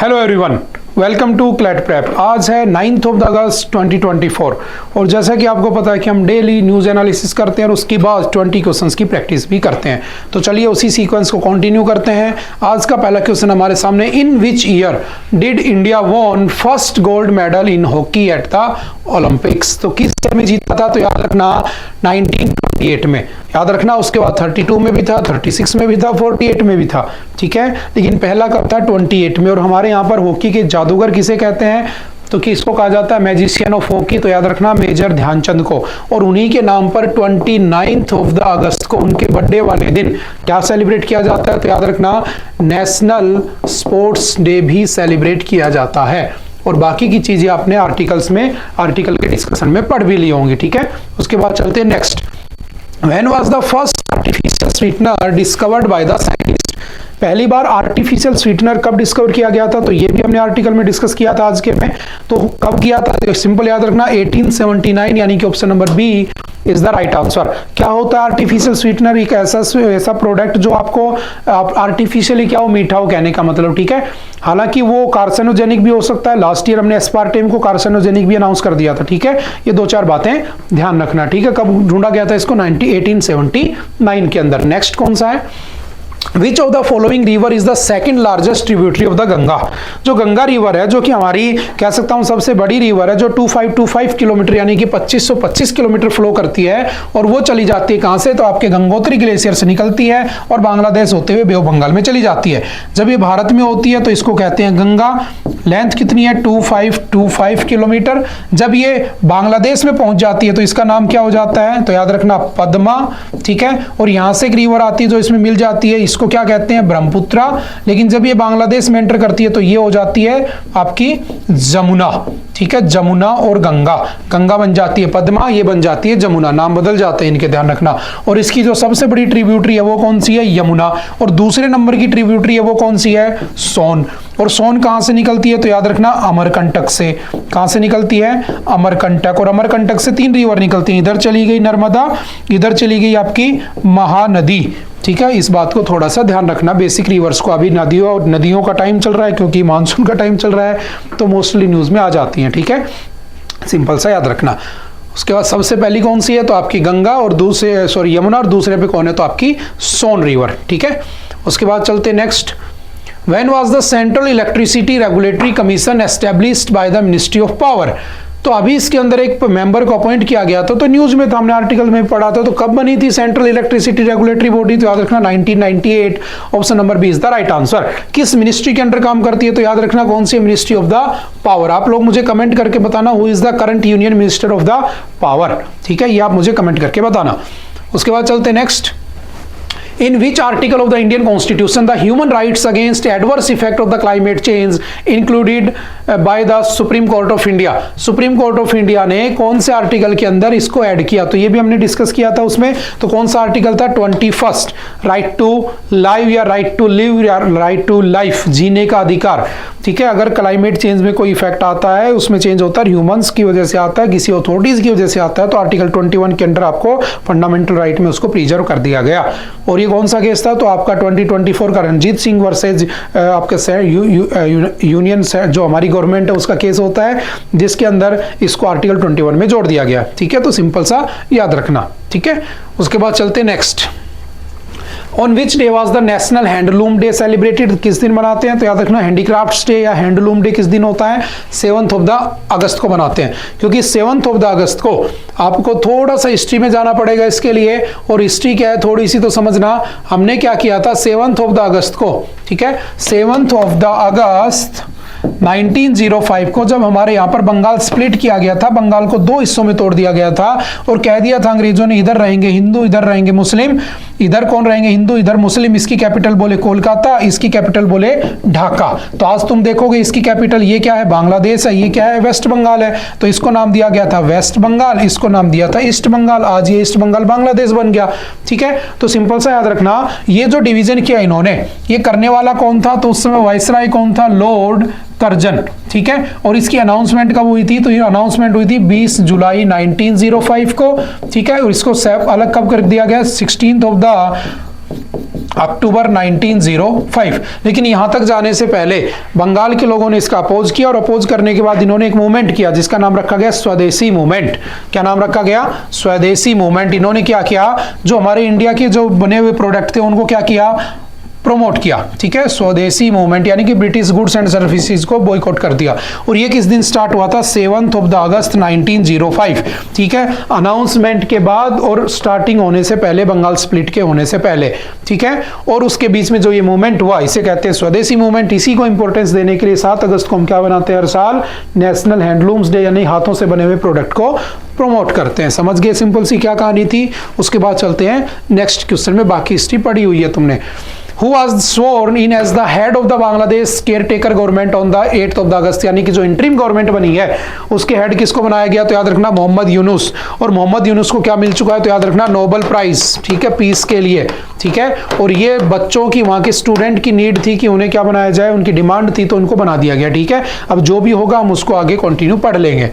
Hello everyone, welcome to CLAT prep. आज है 9 अगस्त 2024 और जैसा कि आपको पता है कि हम डेली न्यूज़ एनालिसिस करते हैं और उसके बाद 20 क्वेश्चंस की प्रैक्टिस भी करते हैं। तो चलिए उसी सीक्वेंस को कंटिन्यू करते हैं। आज का पहला क्वेश्चन हमारे सामने, in which year did India won first gold medal in hockey at the Olympics. तो किस ईयर में जीता था? तो याद रखना 1928 में, याद रखना। उसके बाद 32 में भी था, 36 में भी था, 48 में भी था, ठीक है। लेकिन पहला कब था? 28 में। और हमारे यहाँ पर हॉकी के जादूगर किसे कहते हैं? तो किसको कहा जाता है? Magician of hockey. तो याद रखना मेजर ध्यानचंद को। और उन्हीं के नाम पर 29 अगस्त को, उनके बर्थडे वाले दिन, क्या सेलिब्रेट किया जाता है? तो याद रखना नेशनल स्पोर्ट्स डे भी सेलिब्रेट किया जाता है। और बाकी की चीजें आपने आर्टिकल के डिस्कशन में पढ़ भी ली होंगी, ठीक है। उसके बाद चलते हैं next. When was the first artificial sweetener discovered by the scientist? पहली बार आर्टिफिशियल स्वीटनर कब डिस्कवर किया गया था? तो ये भी हमने आर्टिकल में डिस्कस किया था आज के में। तो कब किया था? तो सिंपल याद रखना 1879, यानी कि option number B is the right answer. क्या होता है आर्टिफिशियल स्वीटनर? एक ऐसा प्रोडक्ट जो आपको आर्टिफिशियली क्या हो, मीठा हो, कहने का मतलब, ठीक है। हालांकि वो कार्सिनोजेनिक भी हो सकता है। लास्ट ईयर हमने एस्पार्टेम को कार्सिनोजेनिक भी अनाउंस कर दिया था, ठीक है। ये दो चार बातें ध्यान रखना, ठीक है। कब ढूंढा गया था इसको? 1879 के अंदर। नेक्स्ट कौन सा है? Which of the following river is the second largest tributary of the Ganga? जो गंगा रिवर है, जो कि हमारी कह सकता हूं सबसे बड़ी रिवर है, जो 2525 किलोमीटर यानी कि 2525 किलोमीटर फ्लो करती है। और वो चली जाती है कहां से? तो आपके गंगोत्री ग्लेशियर से निकलती है और बांग्लादेश होते हुए बे ऑफ बंगाल में चली जाती है। जब ये भारत में होती है तो इसको कहते हैं गंगा। लेंथ कितनी है? 2525 किलोमीटर। जब ये बांग्लादेश में पहुंच जाती है तो इसका नाम क्या हो जाता है? तो याद रखना पद्मा, ठीक है। और यहां से एक रिवर आती है जो इसमें मिल जाती है, इसको क्या कहते हैं? ब्रह्मपुत्रा। लेकिन जब ये बांग्लादेश में एंटर करती है तो ये हो जाती है आपकी जमुना, ठीक है। जमुना और गंगा, गंगा बन जाती है पद्मा, ये बन जाती है जमुना। नाम बदल जाते हैं इनके, ध्यान रखना। और इसकी जो सबसे बड़ी ट्रिब्यूटरी है वो कौन सी है? यमुना। और दूसरे नंबर की ट्रिब्यूटरी है वो कौन सी है? सोन। और सोन कहां से निकलती है? तो याद रखना अमरकंटक से। कहां से निकलती है? अमरकंटक। और अमरकंटक से 3 रिवर निकलती हैं। इधर चली गई नर्मदा, इधर चली गई आपकी महानदी, ठीक है। इस बात को थोड़ा सा ध्यान रखना। बेसिक रिवर्स को, अभी नदियों का टाइम चल रहा है क्योंकि मानसून का टाइम चल रहा है, तो मोस्टली न्यूज में आ जाती हैं, ठीक है। सिंपल सा याद रखना। उसके बाद सबसे पहली कौन सी है? तो आपकी गंगा, और यमुना, और दूसरे पे कौन है? तो आपकी सोन रिवर, ठीक है। उसके बाद चलते next. When was the Central Electricity Regulatory Commission established by the Ministry of Power? तो अभी इसके अंदर एक मेंबर को अपॉइंट किया गया था। तो न्यूज में था, हमने आर्टिकल में पढ़ा था। तो कब बनी थी सेंट्रल इलेक्ट्रिसिटी रेगुलेटरी बॉडी? तो याद रखना 1998। Option number B is the right answer. किस मिनिस्ट्री के अंडर काम करती है? तो याद रखना कौन सी? Ministry of the power. आप लोग मुझे कमेंट करके बताना who is the current union minister of the power, ठीक है। ये आप मुझे कमेंट करके बताना। उसके बाद चलते next. In which article of the Indian Constitution the human rights against adverse effect of the climate change included by the Supreme Court of India? Supreme Court of India ने कौन से आर्टिकल के अंदर इसको ऐड किया? तो ये भी हमने डिस्कस किया था उसमें। तो कौन सा आर्टिकल था? 21, राइट टू लाइव या राइट टू लिव या राइट टू लाइफ, जीने का अधिकार, ठीक है। अगर क्लाइमेट चेंज में कोई इफेक्ट आता है, उसमें चेंज होता है, ह्यूमंस की वजह से आता है, किसी अथॉरिटीज की वजह से आता है, तो आर्टिकल 21 के अंदर आपको फंडामेंटल राइट में उसको प्रिजर्व कर दिया गया। और ये कौन सा केस था? तो आपका 2024 का रणजीत सिंह वर्सेज आपके यूनियन जो हमारी गवर्नमेंट है उसका केस होता है, जिसके अंदर इसको आर्टिकल 21 में जोड़ दिया गया, ठीक है। तो सिंपल सा याद रखना, ठीक है। उसके बाद चलते next. On which day was the national handloom day celebrated? किस दिन मनाते हैं? तो याद रखना हैंडीक्राफ्ट्स डे या हैंडलूम डे किस दिन होता है? 7 अगस्त को मनाते हैं। क्योंकि 7 अगस्त को आपको थोड़ा सा हिस्ट्री में जाना पड़ेगा इसके लिए। और हिस्ट्री क्या है थोड़ी सी तो समझना। हमने क्या किया था 7 अगस्त को, ठीक है। 7 अगस्त 1905 को जब हमारे यहाँ पर बंगाल स्प्लिट किया गया था, बंगाल को 2 हिस्सों में तोड़ दिया गया था और कह दिया था अंग्रेजों ने इधर रहेंगे हिंदू, इधर रहेंगे मुस्लिम। इधर कौन रहेंगे? हिंदू, इधर मुस्लिम। इसकी कैपिटल बोले कोलकाता, इसकी कैपिटल बोले ढाका। तो आज तुम देखोगे इसकी कैपिटल ये क्या है? बांग्लादेश है। ये क्या है? वेस्ट बंगाल है। तो इसको नाम दिया गया था वेस्ट बंगाल, इसको नाम दिया था ईस्ट बंगाल। आज ये ईस्ट बंगाल बांग्लादेश बन गया, ठीक है। तो सिंपल सा याद रखना, ये जो डिवीजन किया इन्होंने, ये करने वाला कौन था? तो उस समय वाइसराय कौन था? लॉर्ड कर्जन, ठीक है। और इसकी अनाउंसमेंट कब हुई थी? तो ये अनाउंसमेंट हुई थी 20 जुलाई 1905 को, ठीक है। और इसको अलग कब कर दिया गया? 16 अक्टूबर 1905। लेकिन यहां तक जाने से पहले बंगाल के लोगों ने इसका अपोज किया, और अपोज करने के बाद इन्होंने एक मूवमेंट किया जिसका नाम रखा गया स्वदेशी मूवमेंट। क्या नाम रखा गया? स्वदेशी मूवमेंट। इन्होंने क्या किया, जो हमारे इंडिया के जो बने हुए प्रोडक्ट थे उनको क्या किया, प्रमोट किया। ठीक है, स्वदेशी मूवमेंट, यानी कि ब्रिटिश गुड्स एंड सर्विसेज को बॉयकॉट कर दिया। और ये किस दिन स्टार्ट हुआ था? 7 अगस्त 1905। ठीक है, अनाउंसमेंट के बाद और स्टार्टिंग होने से पहले, बंगाल स्प्लिट के होने से पहले। ठीक है, और उसके बीच में जो ये मूवमेंट हुआ इसे कहते हैं स्वदेशी मूवमेंट। इसी को इंपॉर्टेंस देने के लिए 7 अगस्त को हम क्या बनाते हैं हर साल? नेशनल हैंडलूम्स डे, यानी हाथों से बने हुए प्रोडक्ट को प्रमोट करते हैं। समझ गए सिंपल सी क्या कहानी थी? उसके बाद चलते हैं नेक्स्ट क्वेश्चन में। बाकी हिस्ट्री पढ़ी हुई है तुमने। Who was sworn in as the head of the Bangladesh caretaker government on the 8th of August, यानी कि जो इंटरिम गवर्नमेंट बनी है उसके हेड किसको बनाया गया? तो याद रखना मोहम्मद यूनुस। और मोहम्मद यूनुस को क्या मिल चुका है? तो याद रखना नोबेल प्राइज। ठीक है, पीस के लिए। ठीक है, और ये बच्चों की, वहां के स्टूडेंट की नीड थी कि उन्हें क्या बनाया जाए, उनकी डिमांड थी, तो उनको बना दिया गया। ठीक है, अब जो भी होगा हम उसको आगे कंटिन्यू पढ़ लेंगे।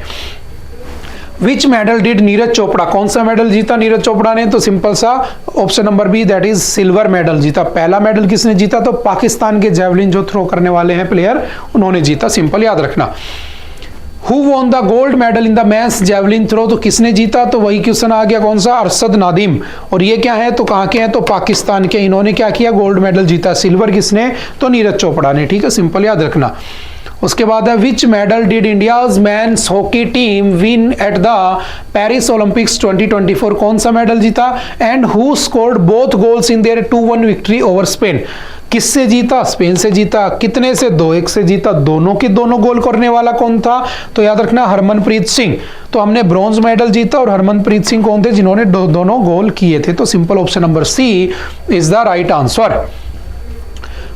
विच मेडल डिड नीरज चोपड़ा, कौन सा मेडल जीता नीरज चोपड़ा ने? तो सिंपल सा option number B, that is silver medal जीता। पहला मेडल किसने जीता? तो पाकिस्तान के जेवलिन जो थ्रो करने वाले हैं प्लेयर, उन्होंने जीता। सिंपल याद रखना। Who won the gold medal in the men's javelin throw, तो किसने जीता? तो वही क्वेश्चन आ गया, कौन सा? अरशद नादिम। और ये क्या है? तो कहाँ के हैं? तो पाकिस्तान के। इन्होंने क्या किया? गोल्ड मेडल जीता। सिल्वर किसने? तो नीरज चोपड़ा ने। ठीक है, सिंपल याद रखना। उसके बाद है विच medal did India's men's hockey team win at the Paris Olympics 2024, कौन सा मेडल जीता? And who scored both goals in their 2-1 victory over Spain, किससे जीता? स्पेन से जीता। कितने से? 2-1 से जीता। दोनों के दोनों गोल करने वाला कौन था? तो याद रखना हरमनप्रीत सिंह। तो हमने ब्रॉन्ज मेडल जीता, और हरमनप्रीत सिंह कौन थे? जिन्होंने दोनों गोल किए थे। तो simple option number C is the right answer.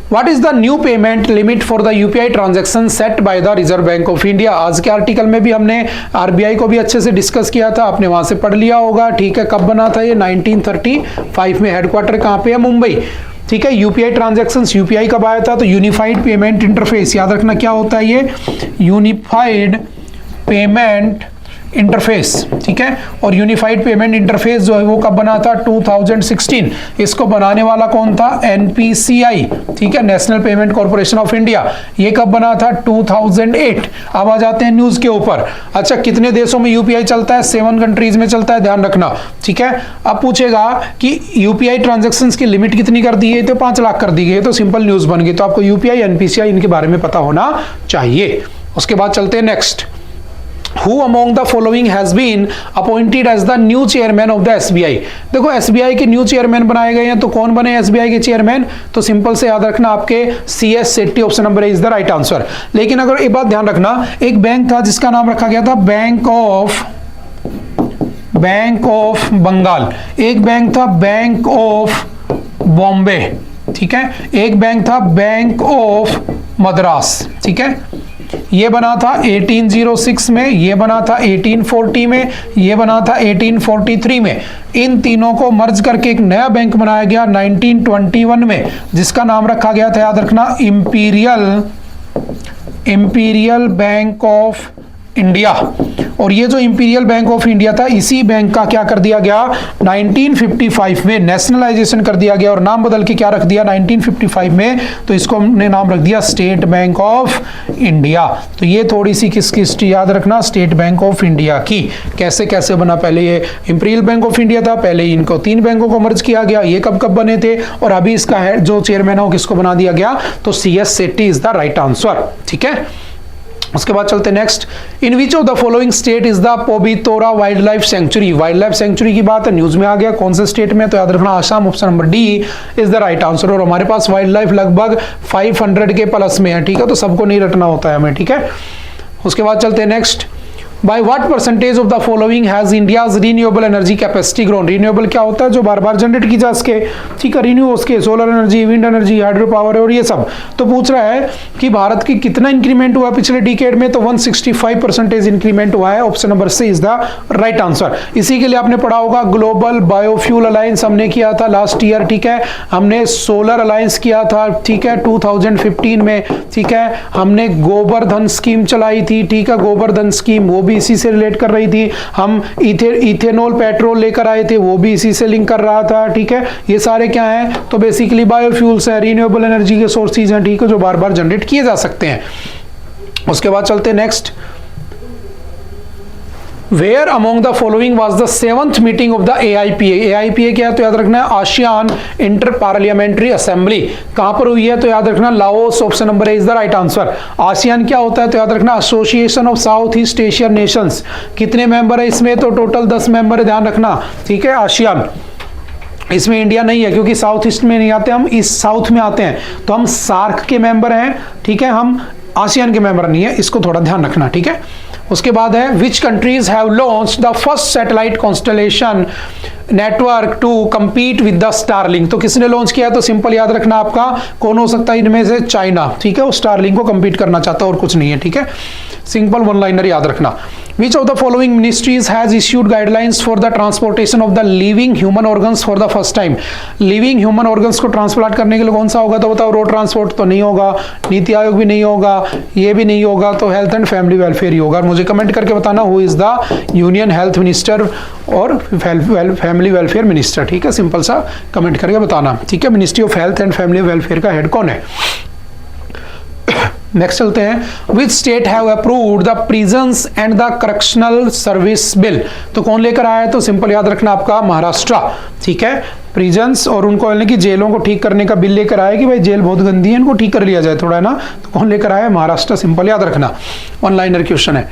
What is the new payment limit for the UPI transaction set by the Reserve Bank of India? आज के आर्टिकल में भी हमने RBI को भी अच्छे से डिस्कस किया था, आपने वहां से पढ़ लिया होगा। ठीक है, कब बना था ये? 1935 में। हेडक्वार्टर कहाँ पे है? मुंबई। ठीक है, यूपीआई ट्रांजैक्शंस, यूपीआई कब आया था? तो यूनिफाइड पेमेंट इंटरफेस। याद रखना क्या होता है ये? Unified payment interface. ठीक है, और यूनिफाइड पेमेंट इंटरफेस जो है वो कब बना था? 2016। इसको बनाने वाला कौन था? एनपीसीआई। ठीक है, national payment corporation of India. ये कब बना था? 2008। अब आ जाते हैं न्यूज के ऊपर। अच्छा, कितने देशों में यूपीआई चलता है? 7 कंट्रीज में चलता है, ध्यान रखना। ठीक है, अब पूछेगा कि यूपीआई ट्रांजेक्शन्स की लिमिट कितनी कर दी है? तो 5 लाख कर दी गई। तो सिंपल न्यूज बन गई। तो आपको यूपीआई, एनपीसीआई, इनके बारे में पता होना चाहिए। उसके बाद चलते हैं next. Who among the following has been appointed as the new chairman of the SBI? देखो SBI के न्यू चेयरमैन बनाए गए हैं, तो कौन बने SBI के चेयरमैन? तो सिंपल से याद रखना आपके CS Setty. Option number is the right answer. लेकिन अगर एक बात ध्यान रखना, एक बैंक था जिसका नाम रखा गया था बैंक ऑफ बंगाल, एक बैंक था बैंक ऑफ बॉम्बे। ठीक है, एक बैंक था बैंक ऑफ मद्रास। ठीक है, ये बना था 1806 में, ये बना था 1840 में, ये बना था 1843 में। इन तीनों को मर्ज करके एक नया बैंक बनाया गया 1921 में, जिसका नाम रखा गया था, याद रखना, इंपीरियल बैंक ऑफ इंडिया। और ये जो इंपीरियल बैंक ऑफ इंडिया था, इसी बैंक का क्या कर दिया गया? 1955 में नेशनलाइजेशन कर दिया गया, और नाम बदल के क्या रख दिया 1955 में? तो इसको हमने नाम रख दिया स्टेट बैंक ऑफ इंडिया। तो ये थोड़ी सी किसकी हिस्ट्री याद रखना, स्टेट बैंक ऑफ इंडिया की। कैसे कैसे बना? पहले ये इंपीरियल बैंक ऑफ इंडिया था, पहले इनको 3 बैंकों को मर्ज किया गया। ये कब कब बने थे? और अभी इसका हेड जो चेयरमैन है वो किसको बना दिया गया? तो CS Setty is the right answer. ठीक है, उसके बाद चलते next. In which of the following state is the Pobitora wildlife sanctuary? Wildlife sanctuary की बात है, न्यूज में आ गया, कौन से स्टेट में? तो याद रखना Assam. Option number D is the right answer. और हमारे पास वाइल्ड लाइफ लगभग 500 के प्लस में है। ठीक है, तो सबको नहीं रटना होता है हमें। ठीक है, उसके बाद चलते हैं next. By what percentage of the following has India's renewable energy capacity grown? Renewable क्या होता है? जो बार बार जनरेट की जा सके। ठीक है, रिन्यू हो सके, solar energy, wind energy, hydro power और ये सब। तो पूछ रहा है कि भारत की कितना इंक्रीमेंट हुआ पिछले डिकेड में? तो 165% इंक्रीमेंट हुआ है। Option number C is the right answer. इसी के लिए आपने पढ़ा होगा ग्लोबल बायोफ्यूल अलायंस हमने किया था लास्ट ईयर। ठीक है, हमने सोलर अलायंस किया था। ठीक है, 2015 में। ठीक है, हमने गोबर धन स्कीम चलाई थी। ठीक है, गोबर धन स्कीम वो भी भी इसी से रिलेट कर रही थी। हम इथेनॉल पेट्रोल लेकर आए थे, वो भी इसी से लिंक कर रहा था। ठीक है, ये सारे क्या हैं, तो बेसिकली बायोफ्यूल्स हैं, रिन्यूएबल एनर्जी के सोर्सेज हैं। ठीक है, जो बार बार जनरेट किए जा सकते हैं। उसके बाद चलते हैं next. Where among the following was the 7th meeting of the AIPA? AIPA क्या है तो याद रखना है आसियान इंटर पार्लियामेंट्री असेंबली। कहां पर हुई है तो याद रखना Laos, option number A is the right answer. ASEAN क्या होता है तो याद रखना association of south east Asian Nations. कितने मेंबर है इसमें, तो टोटल 10 मेंबर है, ध्यान रखना। ठीक है, आसियान, इसमें इंडिया नहीं है क्योंकि साउथ ईस्ट में नहीं आते, हम ईस्ट साउथ में आते हैं, तो हम सार्क के मेंबर हैं। ठीक है, हम आसियान के मेंबर नहीं है, इसको थोड़ा ध्यान रखना। ठीक है, उसके बाद है which countries have launched the first satellite constellation network to compete with the Starlink. तो किसने लॉन्च किया, तो सिंपल याद रखना आपका कौन हो सकता है इनमें से, चाइना। ठीक है, वो स्टारलिंक को compete करना चाहता है और कुछ नहीं है। ठीक है, सिंपल वन लाइनर याद रखना। Which of the following ministries has issued guidelines for the transportation of the living human organs for the first time? Living human organs को ट्रांसप्लांट करने के लिए कौन सा होगा, तो बताओ। रोड ट्रांसपोर्ट तो नहीं होगा, नीति आयोग भी नहीं होगा, ये भी नहीं होगा, तो हेल्थ एंड फैमिली वेलफेयर ही होगा। मुझे कमेंट करके बताना who is the union health minister और फैमिली वेलफेयर मिनिस्टर। ठीक है, सिंपल सा कमेंट करके बताना। ठीक है, ministry of health and family welfare का हेड कौन है। नेक्स्ट चलते हैं। Which state have approved the prisons and the correctional service bill. तो कौन लेकर आया है, तो सिंपल याद रखना आपका महाराष्ट्र। ठीक है, प्रिजन्स और उनको यानी कि जेलों को ठीक करने का बिल लेकर आया कि भाई जेल बहुत गंदी है, इनको ठीक कर लिया जाए थोड़ा, है ना। तो कौन लेकर आया है, महाराष्ट्र। सिंपल याद रखना, वन लाइनर क्वेश्चन है।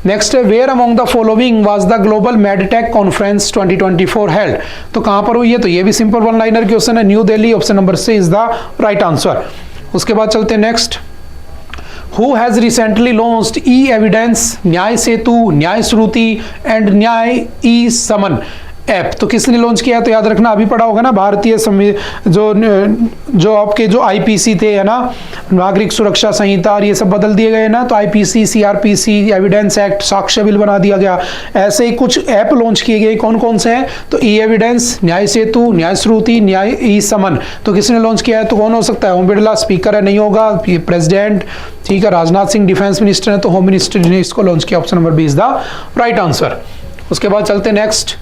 नेक्स्ट है where among the following was the global medtech conference 2024 held. तो कहां पर हुई है, तो ये भी सिंपल वन लाइनर क्वेश्चन है, new Delhi, option number C is the right answer. उसके बाद चलते हैं next. Who has recently launched e-evidence, न्याय सेतु, न्याय श्रुति एंड न्याय ई समन ऐप। तो किसने लॉन्च किया है, तो याद रखना अभी पढ़ा होगा ना, भारतीय जो आपके जो आईपीसी थे, है ना, नागरिक सुरक्षा संहिता, और ये सब बदल दिए गए ना, तो आईपीसी, सीआरपीसी, एविडेंस एक्ट, साक्ष्य बिल बना दिया गया। ऐसे ही कुछ ऐप लॉन्च किए गए, कौन कौन से हैं, तो ई एविडेंस, न्याय सेतु, न्याय श्रुति, न्याय ई समन। तो किसने लॉन्च किया है, तो कौन हो सकता है, ओम बिरला स्पीकर है, नहीं होगा, प्रेसिडेंट। ठीक है, राजनाथ सिंह डिफेंस मिनिस्टर है, तो होम मिनिस्टर ने इसको लॉन्च किया, option number B is the right answer. उसके बाद चलते नेक्स्ट।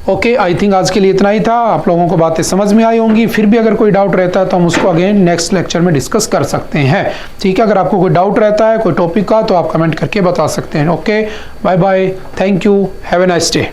ओके, आई थिंक आज के लिए इतना ही था। आप लोगों को बातें समझ में आई होंगी। फिर भी अगर कोई डाउट रहता है तो हम उसको अगेन नेक्स्ट लेक्चर में डिस्कस कर सकते हैं। ठीक है, अगर आपको कोई डाउट रहता है कोई टॉपिक का तो आप कमेंट करके बता सकते हैं। Okay, bye bye, thank you, have a nice day.